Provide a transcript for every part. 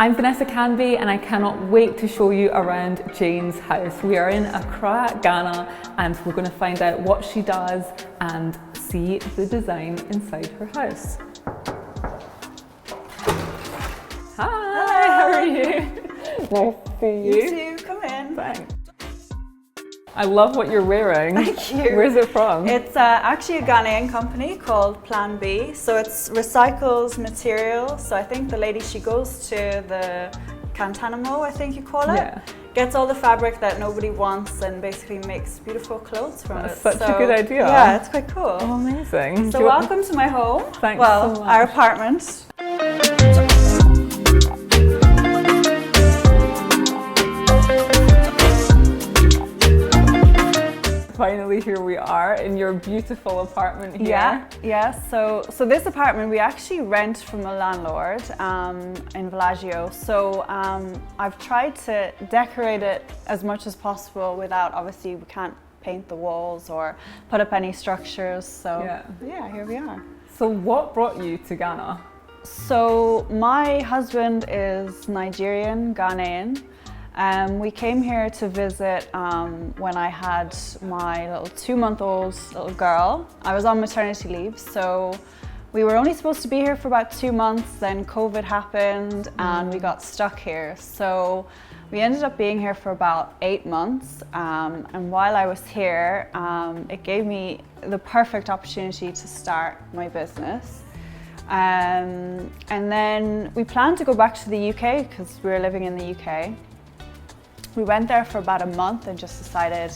I'm Vanessa Canby and I cannot wait to show you around Jayne's house. We are in Accra, Ghana, and we're going to find out what she does and see the design inside her house. Hi, how are you? Nice to see you. You too, come in. Thanks. I love what you're wearing. Thank you. Where's it from? It's actually a Ghanaian company called Plan B. So it's recycles material. So I think the lady, she goes to the Cantanamo, I think you call it. Yeah. Gets all the fabric that nobody wants and basically makes beautiful clothes from That's it. such a good idea. Yeah, it's quite cool. Oh, amazing. So welcome to my home. Thanks well, so much. our apartment. Finally, here we are in your beautiful apartment here. Yeah. So this apartment we actually rent from a landlord in Villagio. So I've tried to decorate it as much as possible without, obviously, we can't paint the walls or put up any structures. So yeah, here we are. So what brought you to Ghana? So my husband is Nigerian, Ghanaian. We came here to visit when I had my little 2-month-old little girl. I was on maternity leave, so we were only supposed to be here for about 2 months, then COVID happened and we got stuck here. So we ended up being here for about 8 months, and while I was here, it gave me the perfect opportunity to start my business. And then we planned to go back to the UK because we were living in the UK. We went there for about a month and just decided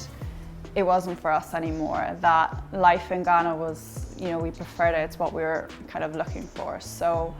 it wasn't for us anymore. That life in Ghana was, we preferred it. It's what we were kind of looking for. So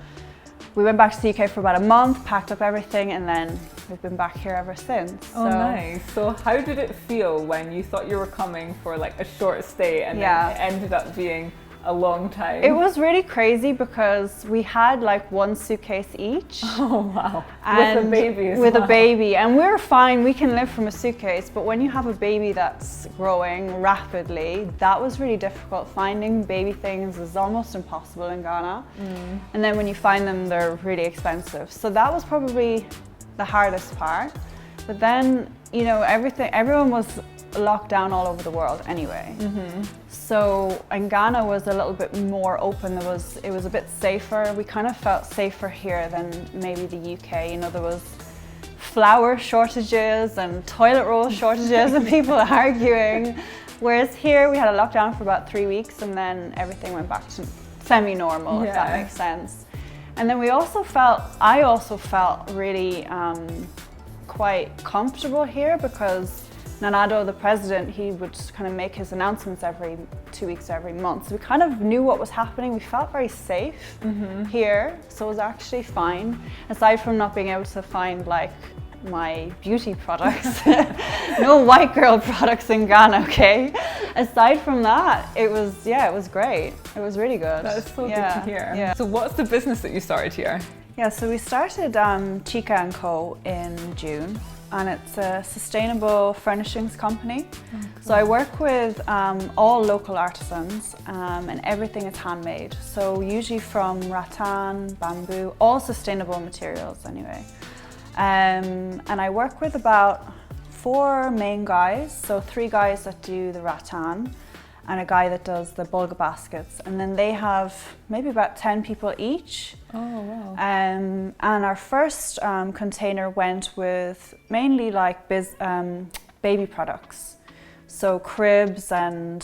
we went back to the UK for about a month, packed up everything, and then we've been back here ever since. Oh, nice. So how did it feel when you thought you were coming for like a short stay and then it ended up being a long time? It was really crazy because we had like 1 suitcase each. Oh wow. And with a baby as With well. a baby, and we're fine, we can live from a suitcase, but when you have a baby that's growing rapidly, that was really difficult. Finding baby things is almost impossible in Ghana. And then when you find them, they're really expensive. So that was probably the hardest part. But then, everyone was locked down all over the world anyway. So, and Ghana was a little bit more open. It was a bit safer. We kind of felt safer here than maybe the UK. There was flour shortages and toilet roll shortages and people arguing. Whereas here we had a lockdown for about 3 weeks and then everything went back to semi-normal, if that makes sense. And then I also felt really quite comfortable here because Nanado, the president, he would kind of make his announcements every 2 weeks, every month. So we kind of knew what was happening. We felt very safe here, so it was actually fine. Aside from not being able to find like my beauty products, no white girl products in Ghana, okay? Aside from that, it was great. It was really good. That is so good to hear. Yeah. So what's the business that you started here? Yeah, so we started Chika and Co in June. And it's a sustainable furnishings company. Oh, cool. So I work with all local artisans and everything is handmade. So usually from rattan, bamboo, all sustainable materials anyway. And I work with about 4 main guys. So 3 guys that do the rattan and a guy that does the bulga baskets. And then they have maybe about 10 people each. Oh, wow. And our first container went with mainly like baby products. So cribs and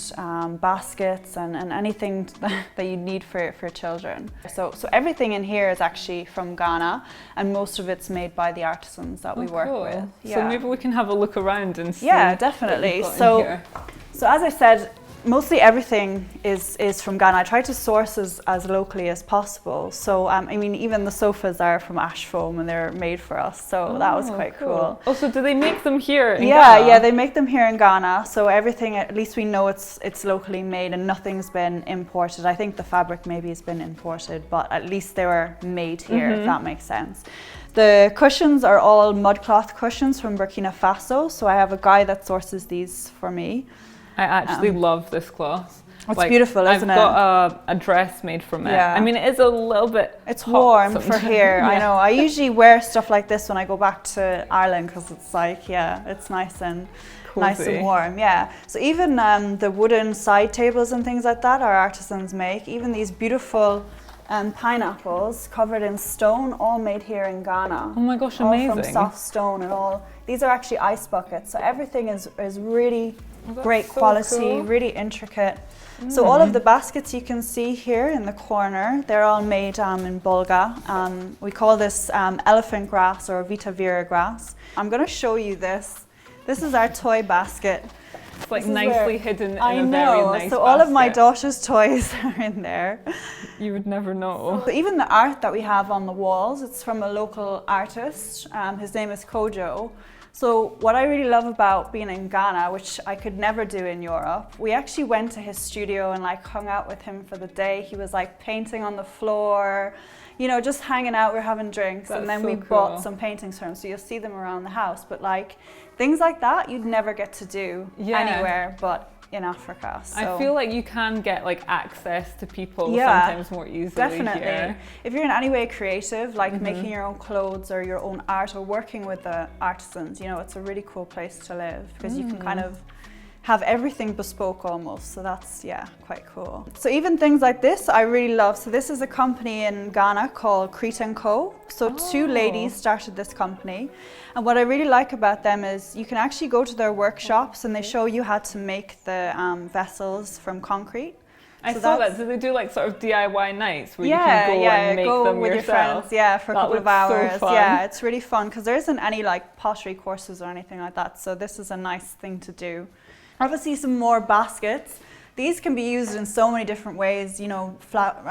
baskets and anything that you need for children. So everything in here is actually from Ghana and most of it's made by the artisans that we work with. Yeah. So maybe we can have a look around and see. Yeah, definitely. So as I said, mostly everything is from Ghana. I try to source as locally as possible. So, even the sofas are from ash foam and they're made for us. So that was quite cool. Oh, so do they make them here in Ghana? Yeah, they make them here in Ghana. So everything, at least we know it's locally made and nothing's been imported. I think the fabric maybe has been imported, but at least they were made here, if that makes sense. The cushions are all mudcloth cushions from Burkina Faso. So I have a guy that sources these for me. I actually love this cloth. It's like, beautiful, isn't I've got a dress made from it. Yeah. I mean, it is a little bit It's warm sometimes. for here. Yeah. I know. I usually wear stuff like this when I go back to Ireland because it's like, yeah, it's nice and warm. Yeah. So even the wooden side tables and things like that our artisans make. Even these beautiful pineapples covered in stone, all made here in Ghana. Oh my gosh, all amazing! From soft stone and all. These are actually ice buckets. So everything is really great so quality, cool. really intricate. So all of the baskets you can see here in the corner, they're all made in Bulga. We call this elephant grass or Vitavira grass. I'm going to show you this. This is our toy basket. It's like nicely hidden in a very nice so all of my basket. daughter's toys are in there. You would never know. So even the art that we have on the walls, it's from a local artist. His name is Kojo. So what I really love about being in Ghana, which I could never do in Europe, we actually went to his studio and like hung out with him for the day. He was like painting on the floor, you know, just hanging out, we're having drinks. That's and then so we cool. bought some paintings for him. So you'll see them around the house. But like things like that, you'd never get to do anywhere but in Africa. So I feel like you can get like access to people sometimes more easily. Definitely. Here. If you're in any way creative, like making your own clothes or your own art or working with the artisans, you know, it's a really cool place to live because you can kind of have everything bespoke almost. So that's, quite cool. So even things like this, I really love. So this is a company in Ghana called Chika Co. So two ladies started this company. And what I really like about them is you can actually go to their workshops and they show you how to make the vessels from concrete. I saw that. Do they do like sort of DIY nights where you can go and make go them with yourself? your friends, for a couple of hours. So fun. Yeah, it's really fun because there isn't any like pottery courses or anything like that. So this is a nice thing to do. Obviously some more baskets. These can be used in so many different ways, you know, flat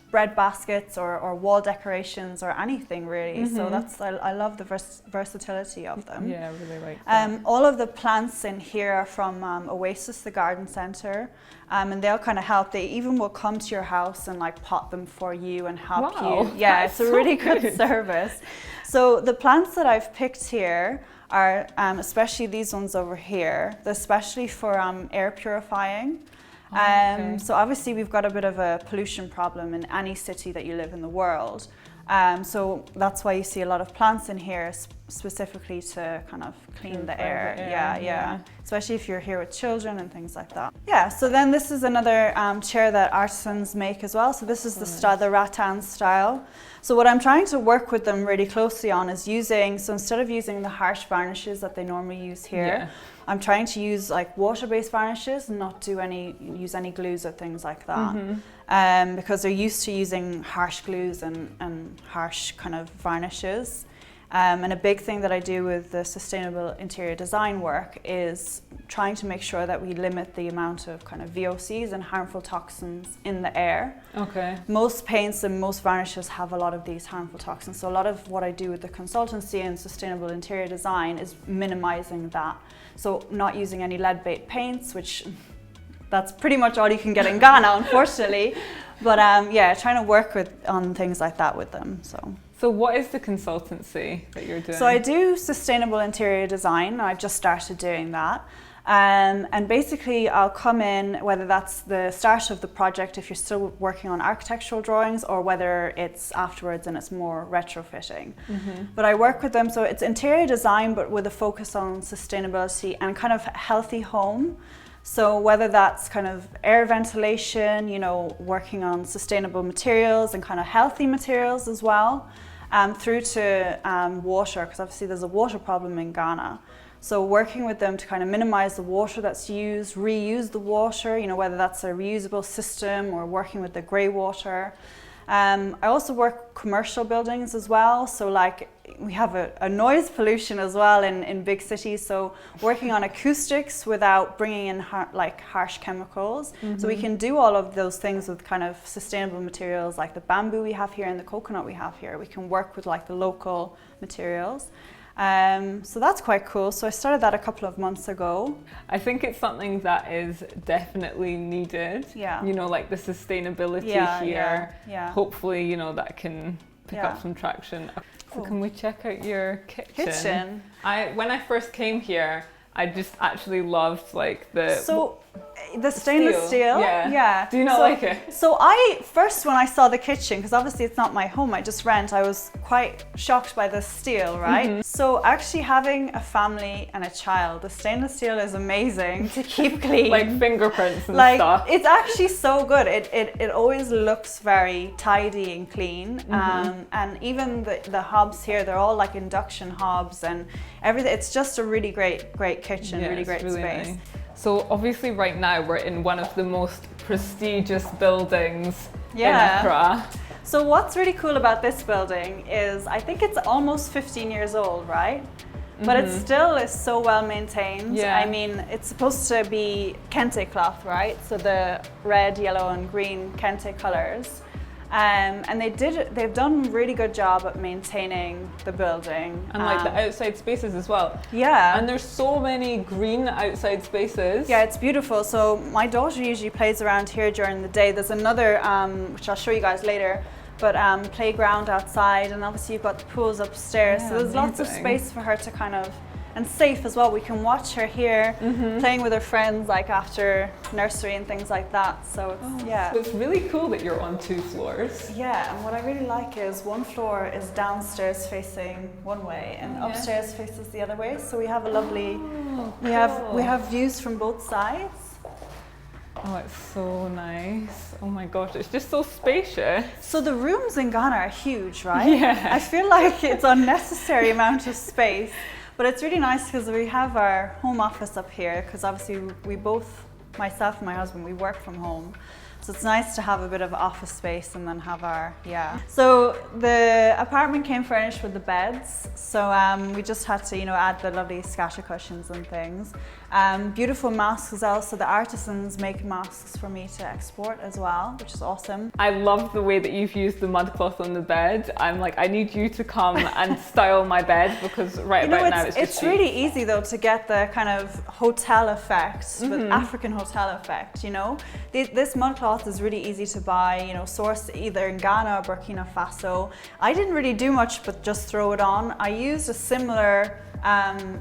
bread baskets or wall decorations or anything really. So that's, I love the versatility of them. Yeah, I really like that. All of the plants in here are from Oasis, the garden centre, and they'll kind of help. They even will come to your house and like pot them for you and help you. Yeah, it's a really good service. So the plants that I've picked here are, especially these ones over here, they're especially for air purifying. So obviously we've got a bit of a pollution problem in any city that you live in the world. So that's why you see a lot of plants in here specifically to kind of clean the air. Yeah. Especially if you're here with children and things like that. Yeah, so then this is another chair that artisans make as well. So this is the style, the rattan style. So what I'm trying to work with them really closely on is using, so instead of using the harsh varnishes that they normally use here, I'm trying to use like water-based varnishes and not use any glues or things like that. Because they're used to using harsh glues and harsh kind of varnishes. And a big thing that I do with the sustainable interior design work is trying to make sure that we limit the amount of kind of VOCs and harmful toxins in the air. Okay. Most paints and most varnishes have a lot of these harmful toxins. So a lot of what I do with the consultancy and sustainable interior design is minimizing that. So not using any lead-based paints, which that's pretty much all you can get in Ghana, unfortunately. But trying to work on things like that with them. So what is the consultancy that you're doing? So I do sustainable interior design, and I've just started doing that. And basically I'll come in, whether that's the start of the project if you're still working on architectural drawings, or whether it's afterwards and it's more retrofitting. But I work with them, so it's interior design but with a focus on sustainability and kind of healthy home. So whether that's kind of air ventilation, you know, working on sustainable materials and kind of healthy materials as well, through to water, because obviously there's a water problem in Ghana. So working with them to kind of minimize the water that's used, reuse the water, you know, whether that's a reusable system or working with the grey water. I also work commercial buildings as well. So like we have a noise pollution as well in big cities. So working on acoustics without bringing in harsh chemicals. So we can do all of those things with kind of sustainable materials like the bamboo we have here and the coconut we have here. We can work with like the local materials. So that's quite cool. So I started that a couple of months ago. I think it's something that is definitely needed. Yeah. You know, like the sustainability here. Yeah. Hopefully, you know, that can pick up some traction. So can we check out your kitchen? When I first came here, I just actually loved like the... So The stainless steel? Yeah. Do you not like it? So first when I saw the kitchen, because obviously it's not my home, I just rent, I was quite shocked by the steel, right? So actually having a family and a child, the stainless steel is amazing to keep clean. Like fingerprints and like, stuff. It's actually so good. It always looks very tidy and clean. And even the hobs here, they're all like induction hobs and everything. It's just a really great kitchen, really great space. Nice. So obviously right now we're in one of the most prestigious buildings in Accra. So what's really cool about this building is I think it's almost 15 years old, right? But it still is so well maintained. Yeah. I mean, it's supposed to be kente cloth, right? So the red, yellow and green kente colors. And they've done a really good job at maintaining the building. And like the outside spaces as well. Yeah. And there's so many green outside spaces. Yeah, it's beautiful. So my daughter usually plays around here during the day. There's another, which I'll show you guys later, but playground outside, and obviously you've got the pools upstairs. Yeah, so there's lots of space for her to kind of, and safe as well. We can watch her here playing with her friends like after nursery and things like that. So it's, So it's really cool that you're on 2 floors. Yeah, and what I really like is one floor is downstairs facing one way and upstairs faces the other way. So we have a lovely, we have views from both sides. Oh, it's so nice. Oh my gosh, it's just so spacious. So the rooms in Ghana are huge, right? Yeah. I feel like it's unnecessary amount of space. But it's really nice because we have our home office up here because obviously we both, myself and my husband, we work from home. So it's nice to have a bit of office space and then have our, So the apartment came furnished with the beds. So we just had to, add the lovely scatter cushions and things. Beautiful masks as well. So the artisans make masks for me to export as well, which is awesome. I love the way that you've used the mud cloth on the bed. I'm like, I need you to come and style my bed because about now it's just really easy though to get the kind of hotel effect, with African hotel effect, This mud cloth is really easy to buy, sourced either in Ghana or Burkina Faso. I didn't really do much but just throw it on. I used a similar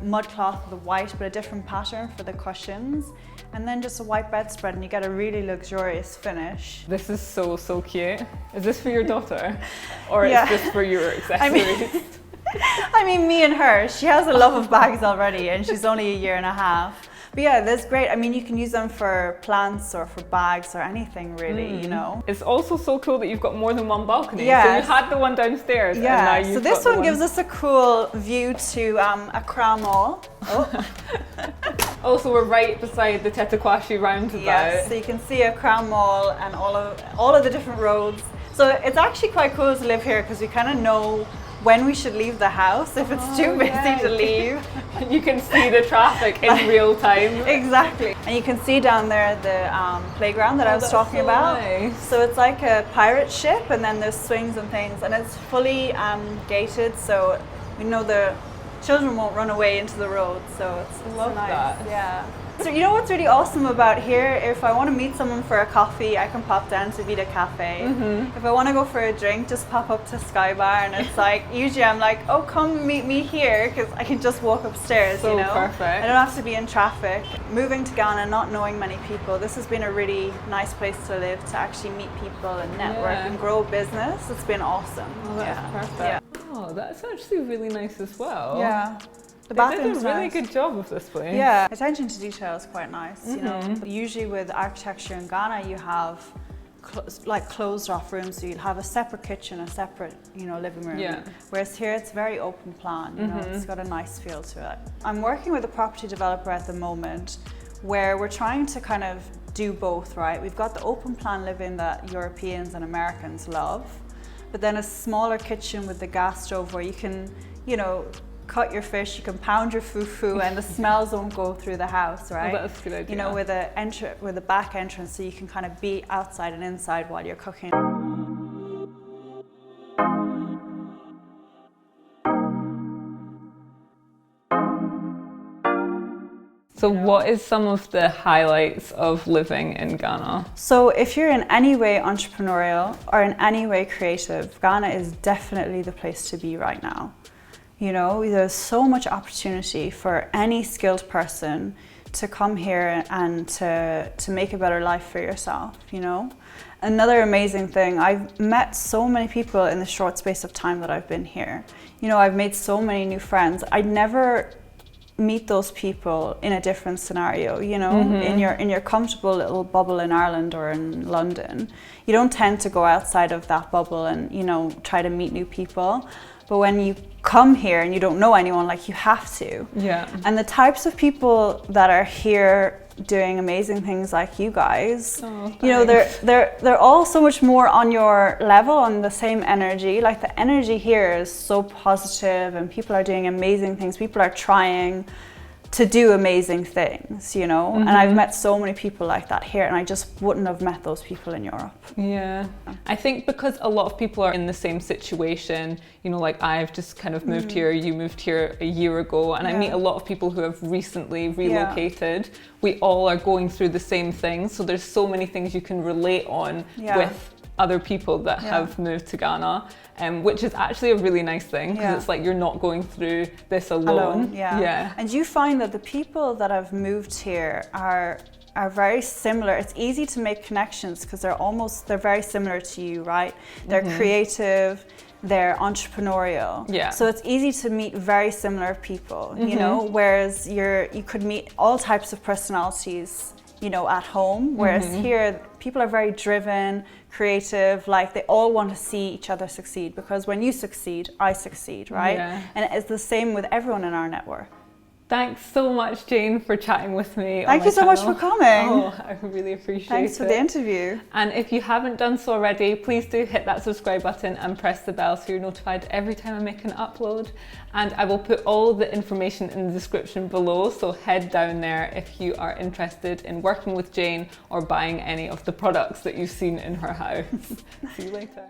mud cloth with a white but a different pattern for the cushions, and then just a white bedspread and you get a really luxurious finish. This is so cute. Is this for your daughter or is this for your accessories? I mean me and her, she has a love of bags already and she's only a year and a half. But yeah, that's great. I mean, you can use them for plants or for bags or anything really, It's also so cool that you've got more than one balcony. Yes. So you had the one downstairs and now you've so this one gives us a cool view to Accra Mall. Also, we're right beside the Tetakwashi roundabout. Yes, so you can see Accra Mall and all of the different roads. So it's actually quite cool to live here because we kind of know when we should leave the house if it's too busy to leave. You can see the traffic in real time. Exactly. And you can see down there the playground that I was talking about. Nice. So it's like a pirate ship and then there's swings and things and it's fully gated, so we know the children won't run away into the road. So it's Love nice. that. Yeah. So you know what's really awesome about here? If I want to meet someone for a coffee, I can pop down to Vita Cafe. If I want to go for a drink, just pop up to Sky Bar, and it's like usually I'm like, oh, come meet me here because I can just walk upstairs. So perfect. I don't have to be in traffic. Moving to Ghana, not knowing many people, this has been a really nice place to live, to actually meet people and network and grow a business. It's been awesome. Oh, that's perfect. Yeah. Oh, that's actually really nice as well. Yeah. The They did a really good job of this place. Yeah, attention to detail is quite nice. Usually with architecture in Ghana, you have like closed off rooms, so you'll have a separate kitchen, a separate living room. Yeah. Whereas here it's very open plan. It's got a nice feel to it. I'm working with a property developer at the moment, where we're trying to kind of do both. Right, we've got the open plan living that Europeans and Americans love, but then a smaller kitchen with the gas stove where you can, cut your fish, you can pound your fufu and the smells won't go through the house, right? Oh, that's a good idea. With a back entrance, so you can kind of be outside and inside while you're cooking. So what is some of the highlights of living in Ghana? So if you're in any way entrepreneurial or in any way creative, Ghana is definitely the place to be right now. There's so much opportunity for any skilled person to come here and to make a better life for yourself, you know. Another amazing thing, I've met so many people in the short space of time that I've been here. You know, I've made so many new friends. I'd never meet those people in a different scenario, you know. In your comfortable little bubble in Ireland or in London, you don't tend to go outside of that bubble and, you know, try to meet new people. But when you come here and you don't know anyone, like, you have to. Yeah. And the types of people that are here doing amazing things like you guys, you know, they're all so much more on your level, on the same energy. Like, the energy here is so positive and people are doing amazing things. People are trying to do amazing things, you know. And I've met so many people like that here, and I just wouldn't have met those people in Europe. Yeah, I think because a lot of people are in the same situation, you know, like I've just kind of moved here, you moved here a year ago, and I meet a lot of people who have recently relocated. We all are going through the same thing, so there's so many things you can relate on with other people that have moved to Ghana, which is actually a really nice thing, because it's like you're not going through this alone. And you find that the people that have moved here are very similar. It's easy to make connections because they're very similar to you, right? They're creative, they're entrepreneurial. So it's easy to meet very similar people, you know, whereas you could meet all types of personalities, you know, at home, whereas here people are very driven, creative, like they all want to see each other succeed, because when you succeed, I succeed, right? And it's the same with everyone in our network. Thanks so much, Jayne, for chatting with me. Thank you so much for coming. Oh, I really appreciate it. Thanks for the interview. And if you haven't done so already, please do hit that subscribe button and press the bell so you're notified every time I make an upload. And I will put all the information in the description below, so head down there if you are interested in working with Jayne or buying any of the products that you've seen in her house. See you later.